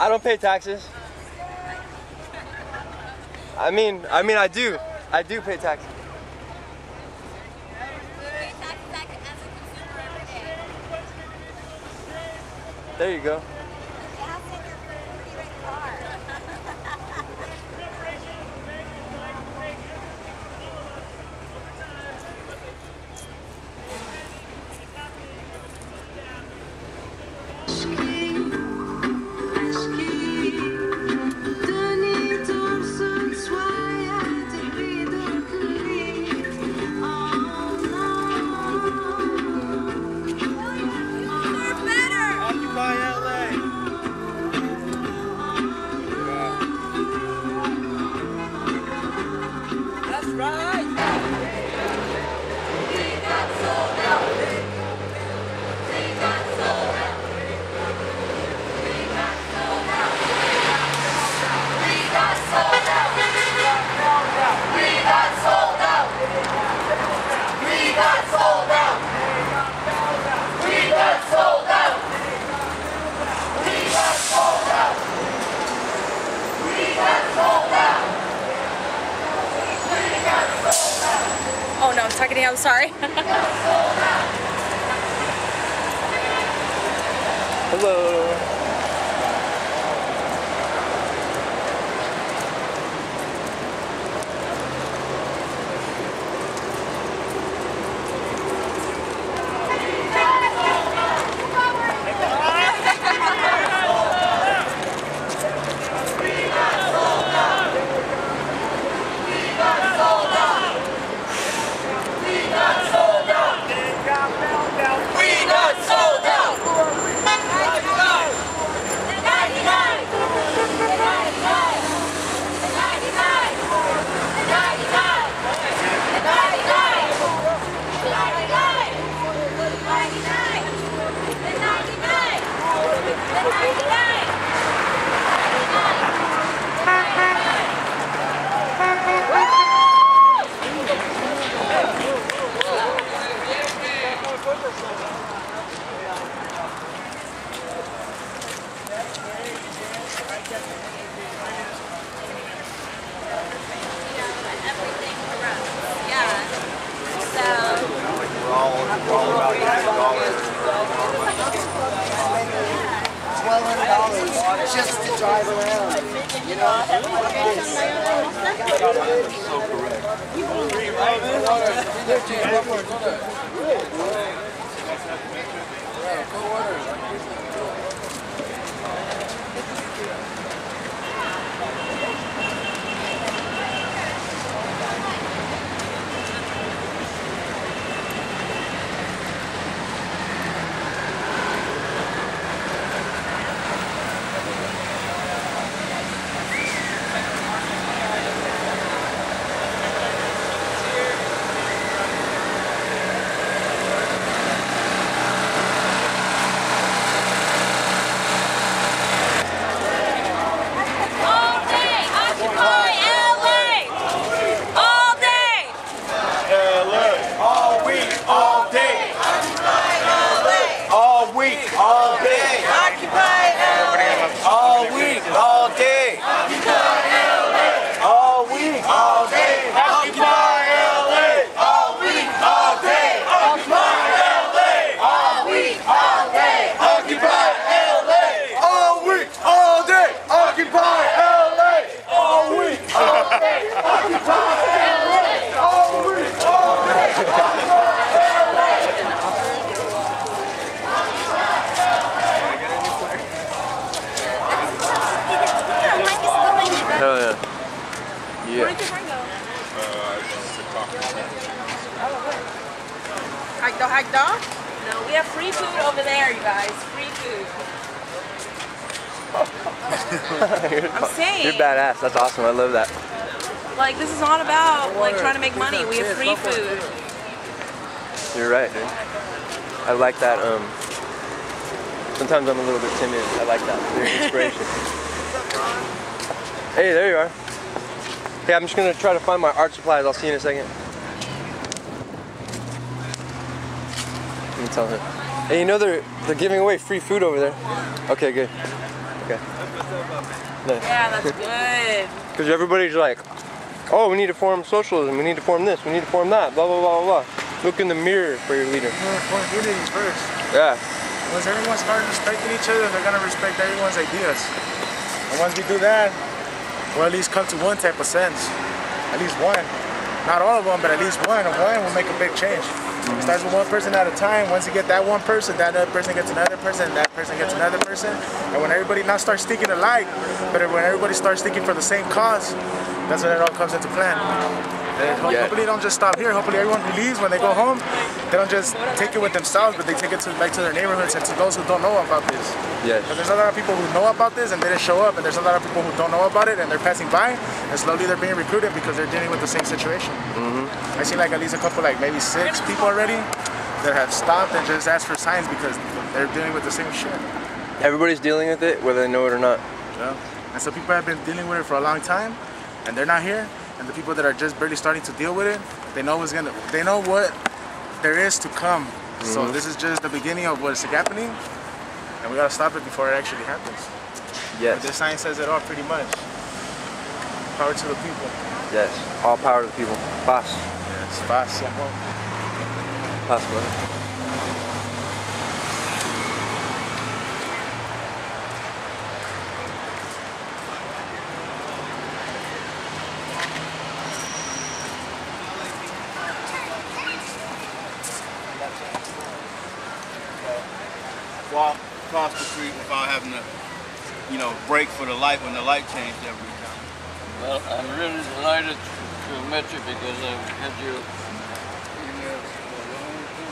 I don't pay taxes. I mean, I do pay taxes. There you go. Oh no, I'm talking to you, I'm sorry. Hello. $1,200 just to drive around, you know? So correct. Hike dog? No, we have free food over there, you guys. Free food. I'm saying. You're badass. That's awesome. I love that. Like, this is not about like trying to make money. We have free food. You're right, dude. I like that. Sometimes I'm a little bit timid. I like that. Your inspiration. Hey, there you are. Hey, I'm just gonna try to find my art supplies. I'll see you in a second. Let me tell him. Hey, you know they're giving away free food over there. Okay, good. Okay. Nice. Yeah, that's good. Because everybody's like, oh, we need to form socialism, we need to form this, we need to form that, blah, blah, blah, blah, blah. Look in the mirror for your leader. Form unity first. Yeah. Once everyone starts respecting each other, they're gonna respect everyone's ideas. And once we do that, we'll at least come to one type of sense. At least one. Not all of them, but at least one. And one will make a big change. It starts with one person at a time. Once you get that one person, that other person gets another person, that person gets another person. And when everybody now starts thinking alike, but when everybody starts thinking for the same cause, that's when it all comes into plan. And hopefully they don't just stop here. Hopefully everyone who leaves, when they go home, they don't just take it with themselves, but they take it back to their neighborhoods and to those who don't know about this. Yes. Because there's a lot of people who know about this and they didn't show up, and there's a lot of people who don't know about it and they're passing by, and slowly they're being recruited because they're dealing with the same situation. I see like at least a couple, like maybe 6 people already that have stopped and just asked for signs because they're dealing with the same shit. Everybody's dealing with it, whether they know it or not. Yeah. And so people have been dealing with it for a long time, and they're not here. And the people that are just barely starting to deal with it, they know what there is to come. So this is just the beginning of what's happening, and we gotta stop it before it actually happens. Yes. But this sign says it all pretty much. Power to the people. Yes. All power to the people. Paz. Yes. Paz. Paz, brother. Walk across the street without having to, brake for the light when the light changed every time. Well, I'm really delighted to have met you because I've had you emails for a long time.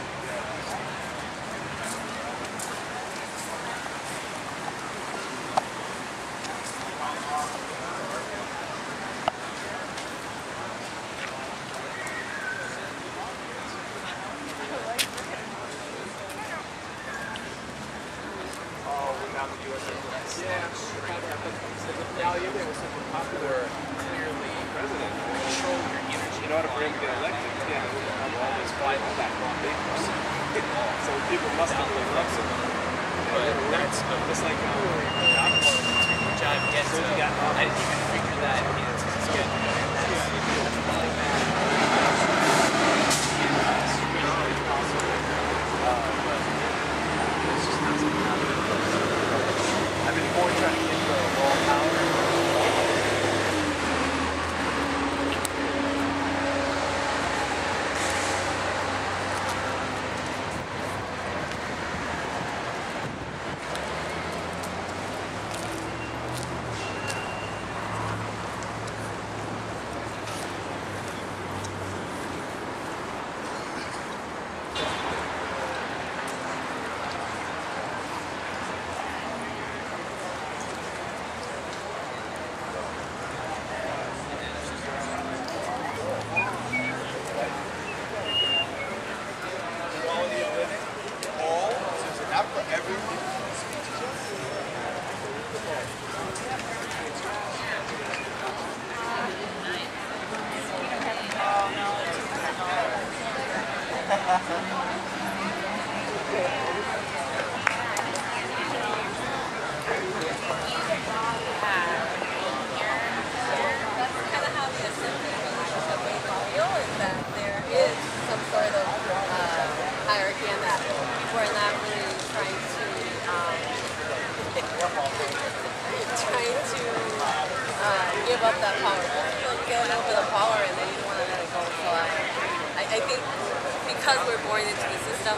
In order for him to get elected, yeah, all this fight on that one papers. So people must not live up to him. But that's it's like job quality. Job gets so you got. I didn't even figure that into schedule. I've been more trying to get the raw power. Hierarchy and that people are not really trying to give up that power. People get a little bit of power and then you don't want to let it go. So I think because we're born into the system,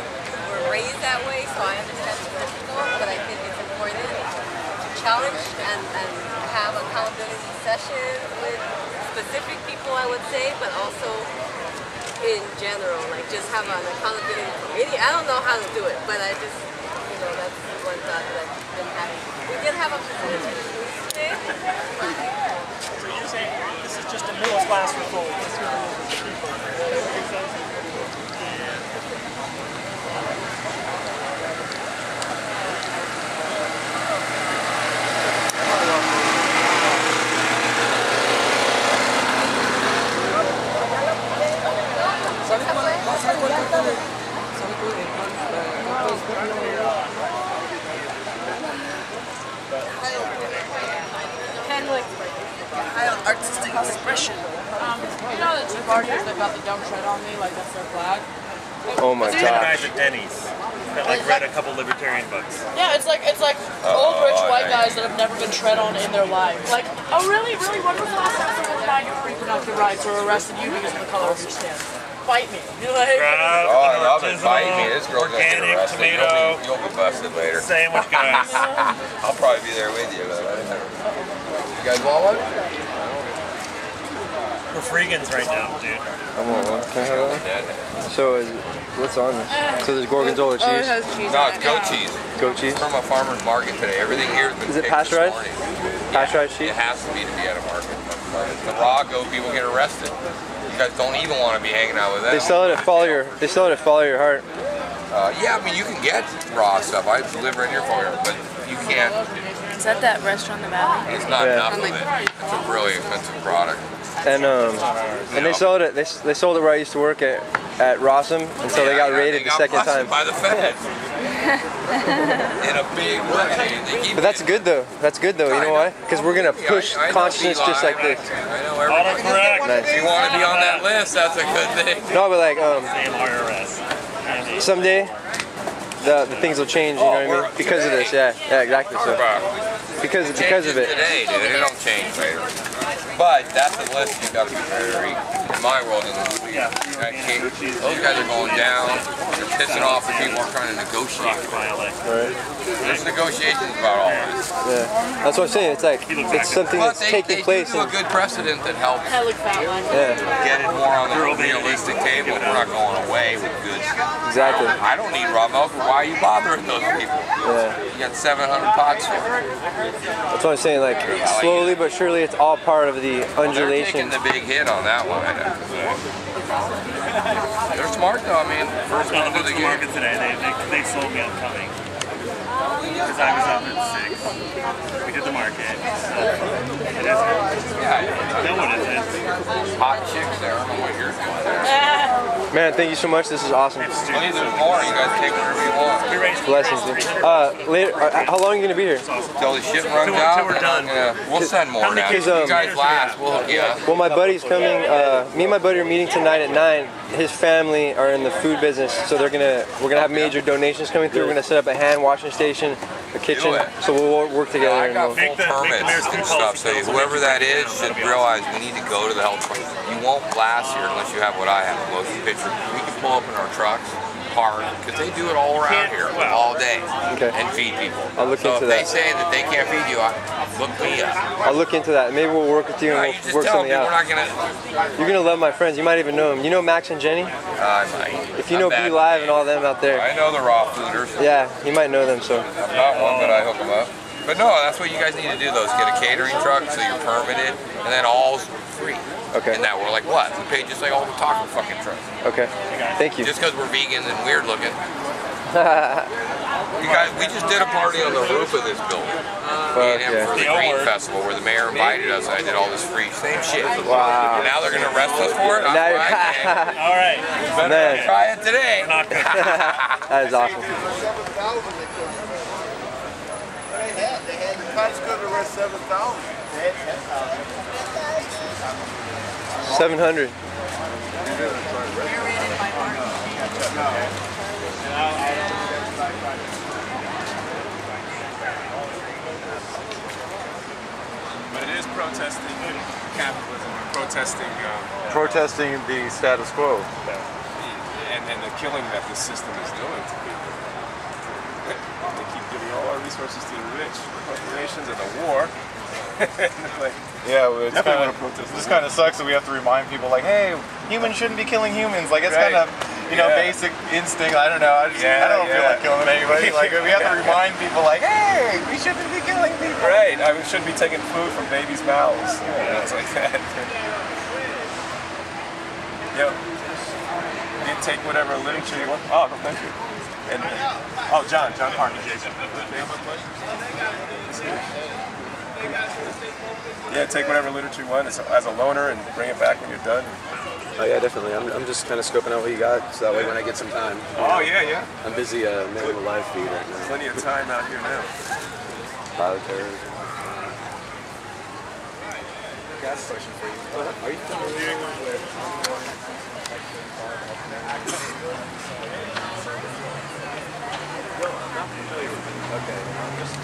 we're raised that way, so I understand the principle, but I think it's important to challenge and have accountability sessions with specific people, I would say, but also in general, like just have an accountability committee. I don't know how to do it, but I just, that's one thought that I've been having. We did have a facility today. So you're saying this is just a middle class reform? I don't like Artistic expression. You know the Tea Partiers that got the dumb shred on me, like that's their flag? Oh my Some god. guys at Denny's that like read a couple libertarian books. Yeah, it's like old rich white guys that have never been tread on in their life. Like, oh really, really? When was the last time someone denied your reproductive rights or arrested you because of the color of your skin? Fight me. You're like, Oh, I love it. Bite me. This girl's gonna get organic arrested. tomato. You'll be busted later. Sandwich guys. I'll probably be there with you. You guys want one? We're freegans right now, dude. I want one. Can I have one? So what's on this? So there's gorgonzola cheese. No, it's goat cheese. Goat cheese. It's from a farmer's market today. Everything here has been Is it picked pasteurized? this morning. Pasteurized It cheese? has to be at a market. The raw goat people get arrested. You guys don't even want to be hanging out with them. They sell it at Follow Your. They sell it at Follow Your Heart. Yeah, I mean you can get raw stuff. I live right near Follow Your Heart, but you can't. is that that restaurant in the valley? It's not Yeah. enough of it. It's a really expensive product. And they sold it. They sold it where I used to work at Rossum until they got raided the second busted time. by the feds. In a big way. They keep But that's good though. That's good though. You know why? Because we're gonna push I know consciousness just like Beeline. this. I know everybody. Autocorrect. If you want to be on that list, that's a good thing. No, but like Same IRS. someday the things will change. You know what I mean? Because of this. Yeah. Yeah. Exactly. So because of it. Today, dude, it don't change later. But that's the list you got to be very, in my world, in the movie. Those guys are going down. They're pissing off the people who are trying to negotiate. Right. There's negotiations about all this. Yeah. That's what I'm saying. It's like it's something But that's they taking do place. a good precedent that helps I look fat one. Yeah. get it more on the realistic table. We're not going away with good stuff. Exactly. I don't need raw milk, but why are you bothering those people? Yeah. You got 700 pots here. That's what I'm saying. Like slowly but surely, it's all part of the They're taking undulation. the big hit on that one. I know. They're smart though. I mean, first I one to went the to the game. market today. They told me I'm coming. Because I was up at 6. We did the market. So it is good. Yeah, No one is it. hot chicks there. I don't know what you're doing there. Man, thank you so much. This is awesome. Please, there's more. You guys take whatever you want. We raised Blessings, dude. Later. How long are you gonna be here? Till the shit runs out. Till we're done. Yeah, we'll send more now. If Because, you guys last, we'll hook you up. Well, my buddy's coming. Me and my buddy are meeting tonight at 9. His family are in the food business, so we're gonna have major donations coming through. We're gonna set up a hand washing station, a kitchen, so we'll work together. I And got we'll, full Make the permits mayor's and food stuff, so policy whoever that is should realize we need to go to the health department. You won't last here unless you have what I have, most picture. We can pull up in our trucks, park, because they do it all around here, all day, Okay. and feed people. I'll look so into if they that. say that they can't feed you, look me up. I'll look into that. Maybe we'll work with you No, and you we'll just work tell something me we're out. not gonna. You're gonna love my friends. You might even know them. You know Max and Jenny? I might. If you know Be Live and all them out there. I know the raw fooders. Yeah, you might know them. So I'm not one, but I hook them up. But no, that's what you guys need to do though, is get a catering truck so you're permitted, and then all's free. Okay. And that we're like, what? We pay just like all the taco fucking trucks. okay, thank you. Just because we're vegan and weird looking. You guys, we just did a party on the roof of this building. Me and him yeah. for the Green Festival where the mayor invited us. I did all this free, same shit. Wow. And now they're gonna arrest us for it? I'm Now like, All right. Man, try it today. that is awesome. Costco to arrest 7,000. 700. But it is protesting capitalism, protesting Protesting the status quo. and the killing that the system is doing to people. They keep giving all our resources to the rich, the corporations, and the war. Like, Yeah, well, it's definitely kinda, want to protest. this kind of sucks that we have to remind people like, hey, humans shouldn't be killing humans. Like, it's Right. kind of, you know, Yeah. basic instinct. I don't know. I don't feel like killing anybody. Like, we have to remind people like, hey, we shouldn't be killing people. Right, I shouldn't be taking food from babies' mouths. You know, it's like that. Yep. You take whatever literature you want. Oh, no, thank you. And, oh, John Parker. Yeah, take whatever literature you want as a loaner and bring it back when you're done. Oh yeah, definitely. I'm just kind of scoping out what you got, so that way when I get some time. Oh, yeah. I'm busy making a live feed right now. Plenty of time out here now. Bioterrorism. gas question for you. Are you familiar with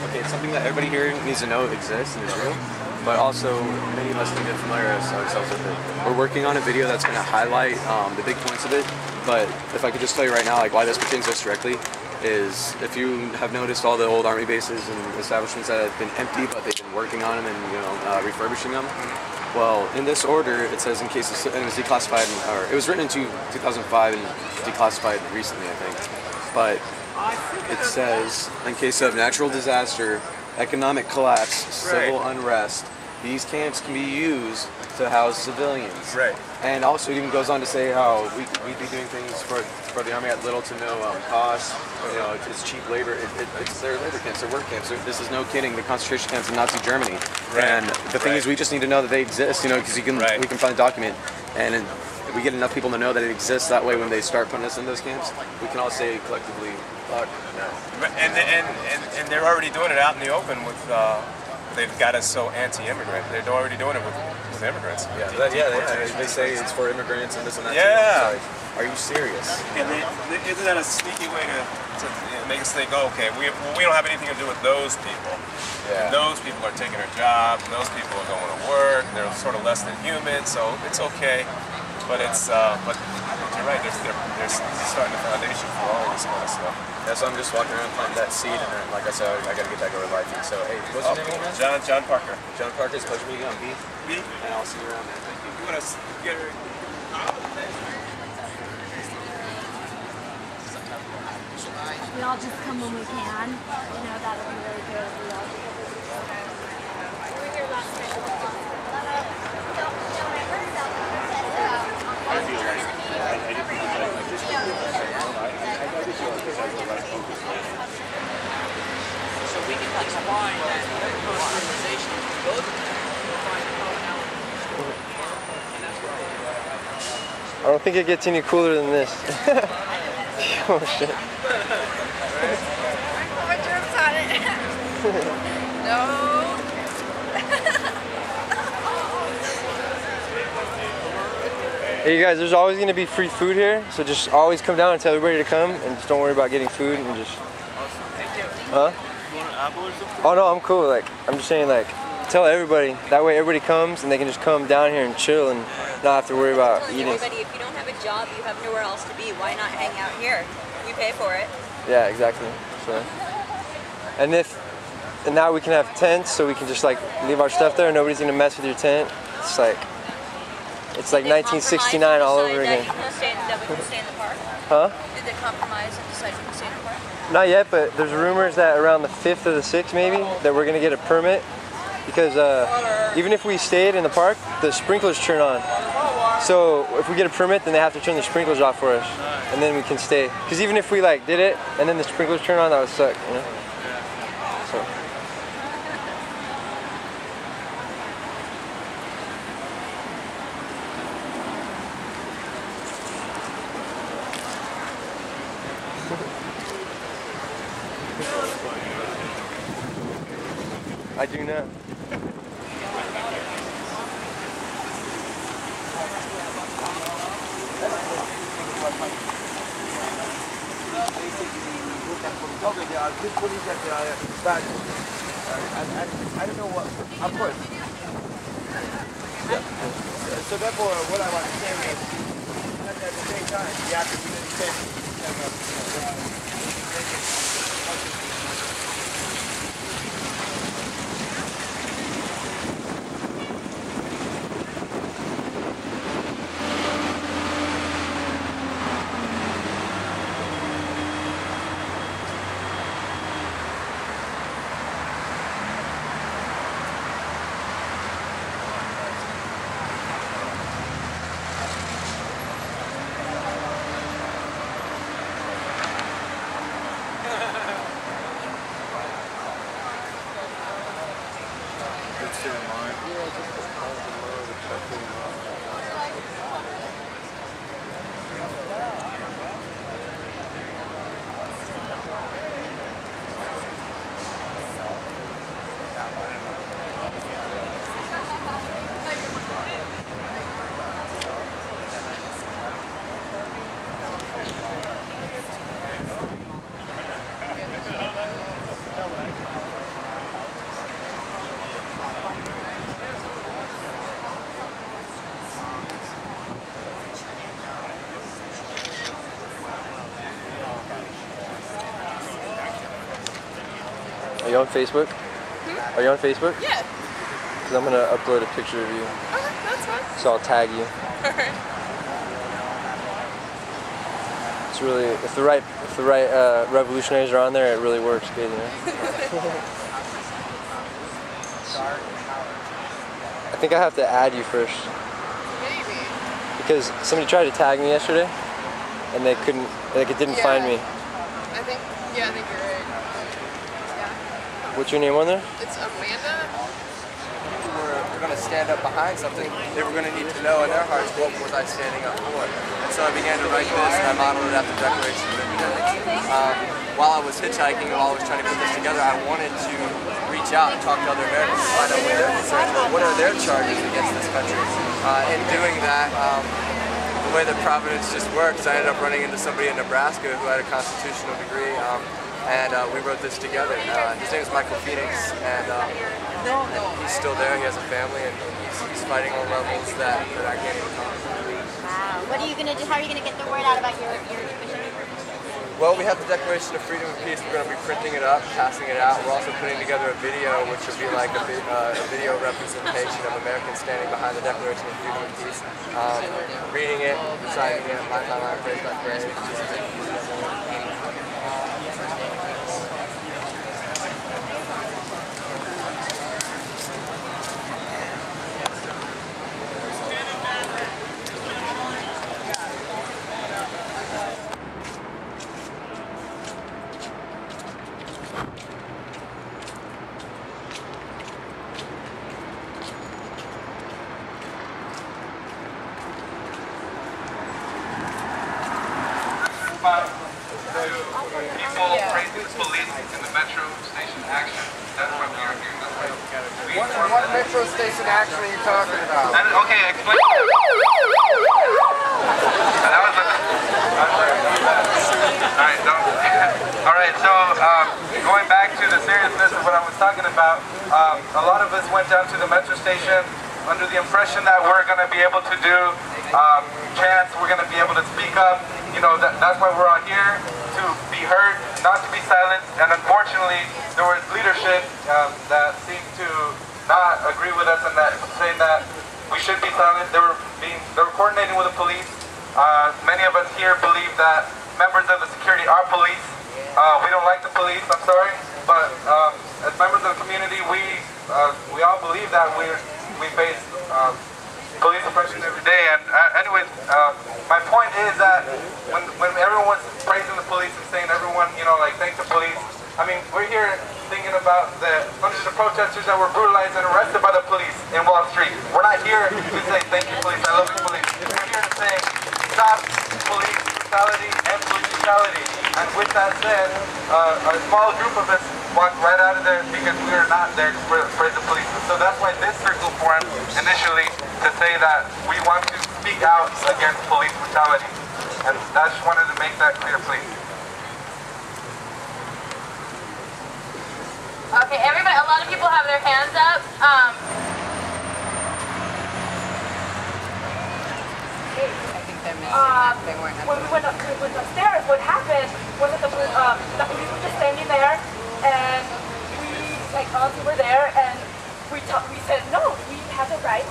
Okay, it's something that everybody here needs to know exists and is real, but also many of us need to get familiar ourselves with it. We're working on a video that's going to highlight the big points of it, but if I could just tell you right now, like why this pertains to us directly, is if you have noticed all the old army bases and establishments that have been empty, but they've been working on them and refurbishing them. Well, in this order, it says in case and it was declassified, or it was written in 2005 and declassified recently, I think. But it says in case of natural disaster, economic collapse, civil unrest, these camps can be used to house civilians. Right. And also it even goes on to say how we'd be doing things for the army at little to no cost. You know, it's cheap labor. It's their labor camps, their work camps. This is no kidding. The concentration camps in Nazi Germany. Right. And the thing is, we just need to know that they exist. You know, because we can find a document, and if we get enough people to know that it exists. That way, when they start putting us in those camps, we can all say collectively, "Fuck no." And they're already doing it out in the open with. They've got us so anti-immigrant. They're already doing it with immigrants. Yeah, they say it's for immigrants and this and that. Yeah. Like, are you serious? And isn't that a sneaky way to make us think, oh, okay, we don't have anything to do with those people. Yeah. And those people are taking their job, and those people are going to work, and they're sort of less than human, so it's okay. But it's, but you're right, they're starting the foundation for all of this kind of stuff. Yeah, so I'm just walking around planting that seed, and then, like I said, I gotta get back over life. So, hey, what's your name again? John Parker. John Parker, it's a pleasure meeting you. I'm B. B? And I'll see you around, man. Thank you. You want to get her? We all just come when we can. You know, that'll be really good. We all were here last night. So we can combine post-fertilization with both of them. I don't think it gets any cooler than this. Oh shit. Put germs on it. No. Hey, you guys, there's always going to be free food here, so just always come down and tell everybody to come, and just don't worry about getting food, and just... Huh? Oh no, I'm cool. Like, I'm just saying, like, tell everybody. That way everybody comes, and they can just come down here and chill and not have to worry about eating. Everybody, if you don't have a job, you have nowhere else to be. Why not hang out here? We pay for it. Yeah, exactly. So, and now we can have tents, so we can just like leave our stuff there. Nobody's gonna mess with your tent. It's like 1969 all over again. That we can stay in the park? Huh? Did they compromise and decide we can stay in the park? Not yet, but there's rumors that around the 5th or the 6th maybe, that we're gonna get a permit. Because even if we stayed in the park, the sprinklers turn on. So if we get a permit, then they have to turn the sprinklers off for us, and then we can stay. Because even if we like did it, and then the sprinklers turn on, that would suck, you know? So. I do not. There are good police that are bad. And I don't know what, of course. Yeah. So therefore, what I want to say is, at the same time, you have to be the same. you on Facebook? Are you on Facebook? Yeah. Because I'm gonna upload a picture of you. Okay, that's fine. So I'll tag you. Alright. It's really, if the right revolutionaries are on there, it really works good, you know? I think I have to add you first. Maybe. Because somebody tried to tag me yesterday, and they couldn't, like it didn't find me. I think you're right. Yeah. What's your name on there? It's Amanda. We're going to stand up behind something, they were going to need to know in their hearts what was I standing up for. And so I began to write this, and I modeled it after the Declaration of Independence. While I was hitchhiking, while I was trying to put this together, I wanted to reach out and talk to other Americans to find out what their concerns were, what are their charges against this country. In doing that, the way that Providence just works, I ended up running into somebody in Nebraska who had a constitutional degree, and we wrote this together. His name is Michael Phoenix, and he's still there. He has a family, and he's fighting on levels that I can't even talk about. Wow. What are you going to do? How are you going to get the word out about your mission? Well, we have the Declaration of Freedom and Peace. We're going to be printing it up, passing it out. We're also putting together a video, which will be like a video representation of Americans standing behind the Declaration of Freedom and Peace, reading it, reciting it, line by line, phrase by phrase. People praising police in the metro station action. That's what we are here. What metro station action are you talking about? Okay, explain. That was Alright, Alright, so going back to the seriousness of what I was talking about, a lot of us went down to the metro station under the impression that we're going to be able to do chants, we're going to be able to speak up. You know, that's why we're out here, to be heard, not to be silenced. And unfortunately, there was leadership that seemed to not agree with us and that saying that we should be silent. They were coordinating with the police. Many of us here believe that members of the security are police. We don't like the police, I'm sorry, but as members of the community, we all believe that we face police oppression every day. And anyways, my point is that when everyone's praising the police and saying everyone, you know, like thank the police, I mean, we're here thinking about the hundreds of protesters that were brutalized and arrested by the police in Wall Street. We're not here to say thank you police, I love you police. We're here to say stop police brutality and police brutality. And with that said, a small group of us walked right out of there because we are not there to praise the police. So that's why this circle formed initially, to say that we want to speak out against police brutality. And I just wanted to make that clear, please. Okay, everybody, a lot of people have their hands up. When we went upstairs, what happened was that the police were just standing there, and we, like us, were there, and we said, no, we have the right,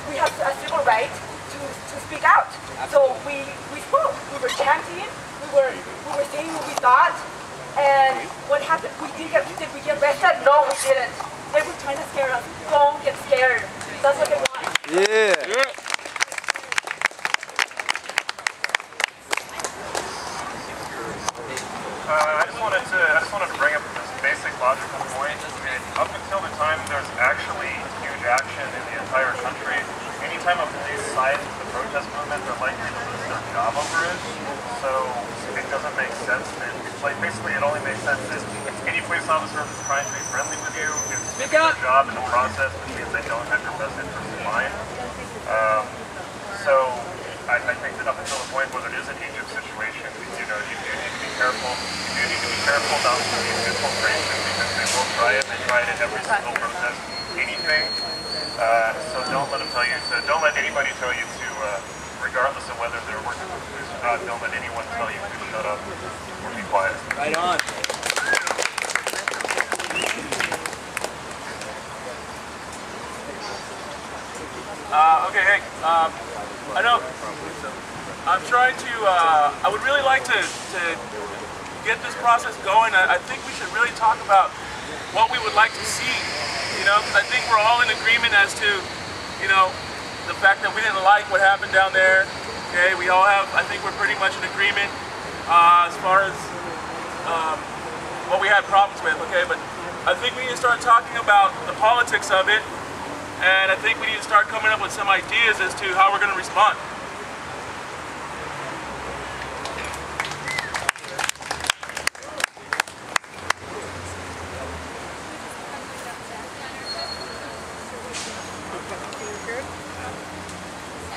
we have a civil right to speak out. So we spoke. We were chanting, we were saying what we thought, and what happened? Did we get arrested? No, we didn't. They were trying to scare us. Don't get scared. That's what they want. Yeah. I just wanted to bring up this basic logical point. I mean, up until the time there's actually huge action in the entire country, anytime a police sides the protest movement, they're likely to lose their job over it. So it doesn't make sense. Basically, it only makes sense if any police officer who's trying to be friendly with you is doing their job in the process, which means they don't have your best interests in mind. So I think that up until the point where it is an Egypt situation, you know, you do need to be careful. You do need to be careful about these infiltration because they will try it. They tried it every single protest, anything. So don't let them tell you. So don't let anybody tell you to, regardless of whether they're working with police or not, don't let anyone tell you to shut up or be quiet. Right on. I know. I'm trying to. I would really like to get this process going. I think we should really talk about what we would like to see. You know, I think we're all in agreement as to, you know, the fact that we didn't like what happened down there. Okay, we all have. I think we're pretty much in agreement as far as what we had problems with. Okay, but I think we need to start talking about the politics of it, and I think we need to start coming up with some ideas as to how we're going to respond.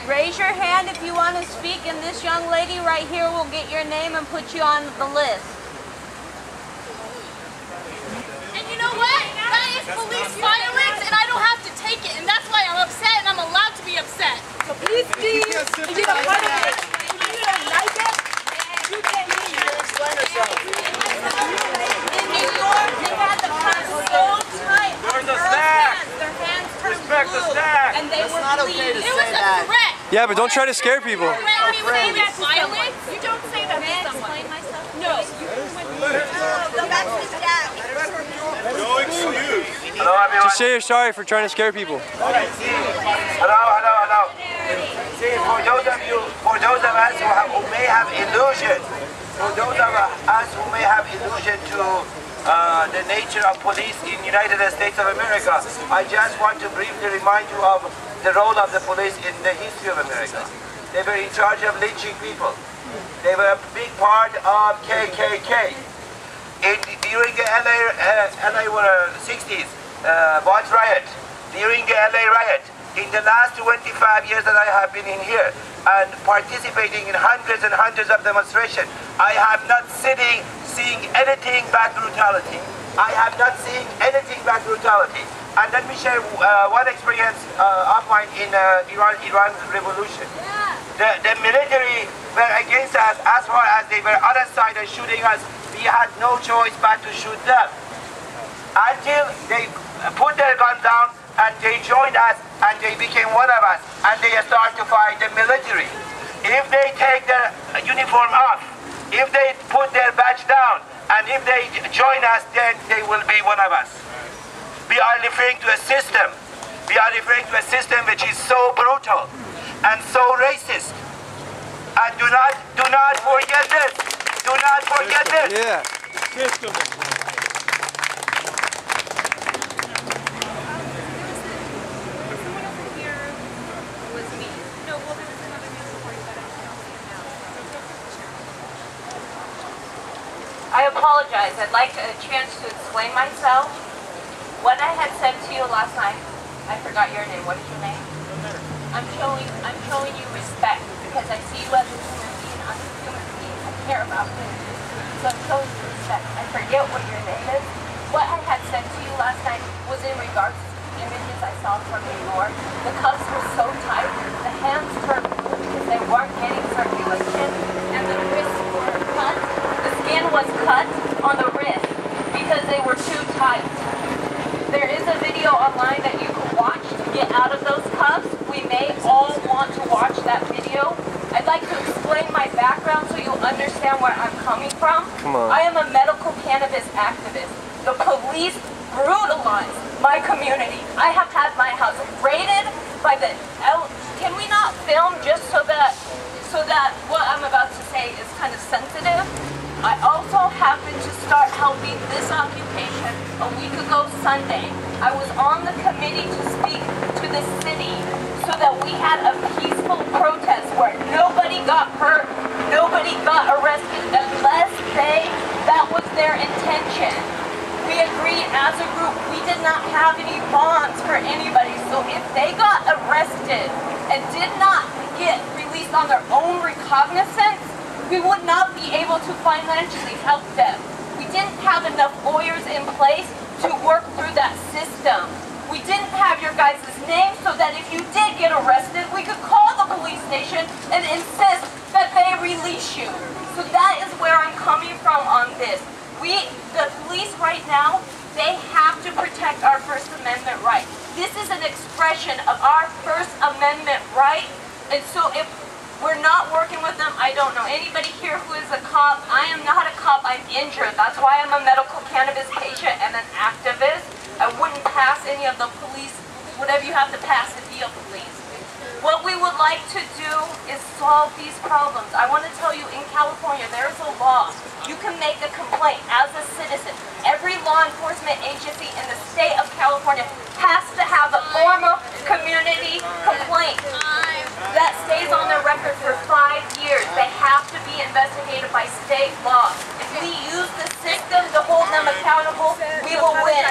Raise your hand if you want to speak, and this young lady right here will get your name and put you on the list. And you know what? That is police violence, and I don't have to take it, and that's why I'm upset, and I'm allowed to be upset. So please leave. If you don't want it, if you don't like it, you can leave. In New York, they had the cuffs so tight. There's a stack. Their hands turned Respect the blue, stack. and they It's were not okay bleeding. to It was say a that. threat. Yeah, but don't try to scare people. You say that's violence? You don't say that to someone. Explain myself? No. Go back to the stack. No excuse. Hello, everyone. Just say you're sorry for trying to scare people. Hello. See, for those of us who may have illusion, to the nature of police in the United States of America, I just want to briefly remind you of the role of the police in the history of America. They were in charge of lynching people. They were a big part of KKK. During the LA 60s, Watts riot, during the LA riot, in the last 25 years that I have been in here and participating in hundreds and hundreds of demonstrations, I have not seeing anything but brutality. I have not seen anything but brutality. And let me share one experience of mine in Iran revolution. The military were against us as far as they were on our side and shooting us. We had no choice but to shoot them. Until they put their gun down and they joined us and they became one of us and they start to fight the military. If they take their uniform off, if they put their badge down, and if they join us, then they will be one of us. We are referring to a system. We are referring to a system which is so brutal and so racist. And do not forget this. Do not forget this. Yeah. System. I apologize. I'd like a chance to explain myself. What I had said to you last night, I forgot your name. What is your name? I'm showing you respect because I see you as a human being. I'm a human being. I care about you. So I'm showing you respect. I forget what your name is. What I had said to you last night was in regards to the images I saw from New York. The cuffs were so tight. The hands turned blue because they weren't getting circulation, and the wrists were cut. The skin was cut on the wrist because they were too tight. There is a video online that you can watch to get out of those cuffs. We may all want to watch that video. I'd like to explain my background so you'll understand where I'm coming from. Come on. I am a medical cannabis activist. The police brutalized my community. I have had my house raided by the Can we not film just so that what I'm about to say is kind of sensitive? I also happened to start helping this occupation a week ago Sunday. I was on the committee to speak to the city so that we had a peaceful protest where nobody got hurt, nobody got arrested unless that was their intention. We agreed as a group we did not have any bonds for anybody, so if they got arrested and did not get released on their own recognizance, we would not be able to financially help them. We didn't have enough lawyers in place to work through that system. We didn't have your guys' names so that if you did get arrested, we could call the police station and insist that they release you. So that is where I'm coming from on this. The police right now, they have to protect our First Amendment right. This is an expression of our First Amendment right. And so if we're not working with them, I don't know. Anybody here who is a cop? I am not a cop, I'm injured. That's why I'm a medical cannabis patient and an activist. I wouldn't pass any of the police, whatever you have to pass to be a police. What we would like to do is solve these problems. I want to tell you, in California, there is a law. You can make a complaint as a citizen. Every law enforcement agency in the state of California has to have a formal community complaint that stays on their record for 5 years. They have to be investigated by state law. If we use the system to hold them accountable, we will win.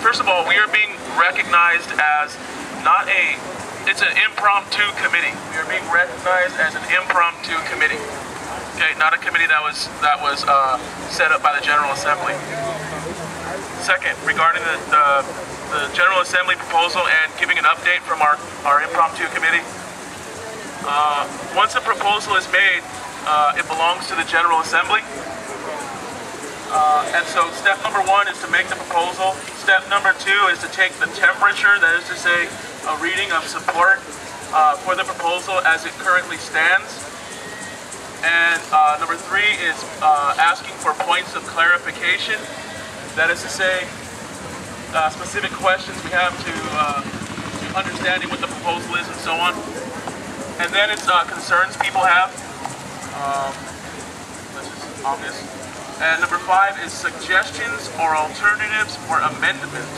First of all, we are being recognized as it's an impromptu committee. We are being recognized as an impromptu committee. Okay, not a committee that was set up by the General Assembly. Second, regarding the General Assembly proposal and giving an update from our impromptu committee. Once a proposal is made, it belongs to the General Assembly. And so step number 1 is to make the proposal. Step number 2 is to take the temperature, that is to say, a reading of support for the proposal as it currently stands. And number 3 is asking for points of clarification. That is to say, specific questions we have to understanding what the proposal is and so on. And then it's concerns people have. This is obvious. And number 5 is suggestions or alternatives for amendment.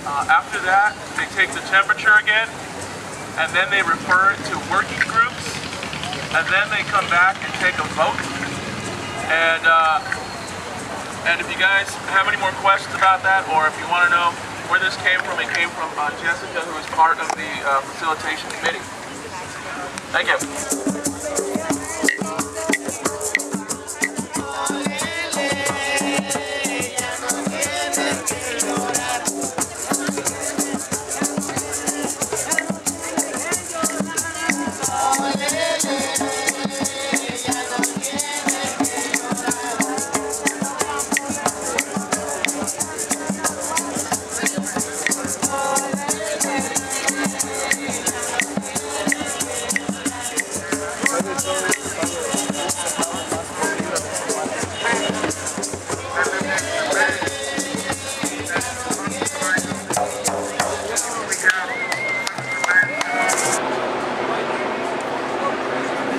After that, they take the temperature again, and then they refer it to working groups, and then they come back and take a vote. And if you guys have any more questions about that, or if you want to know where this came from, it came from Jessica, who is part of the facilitation committee. Thank you.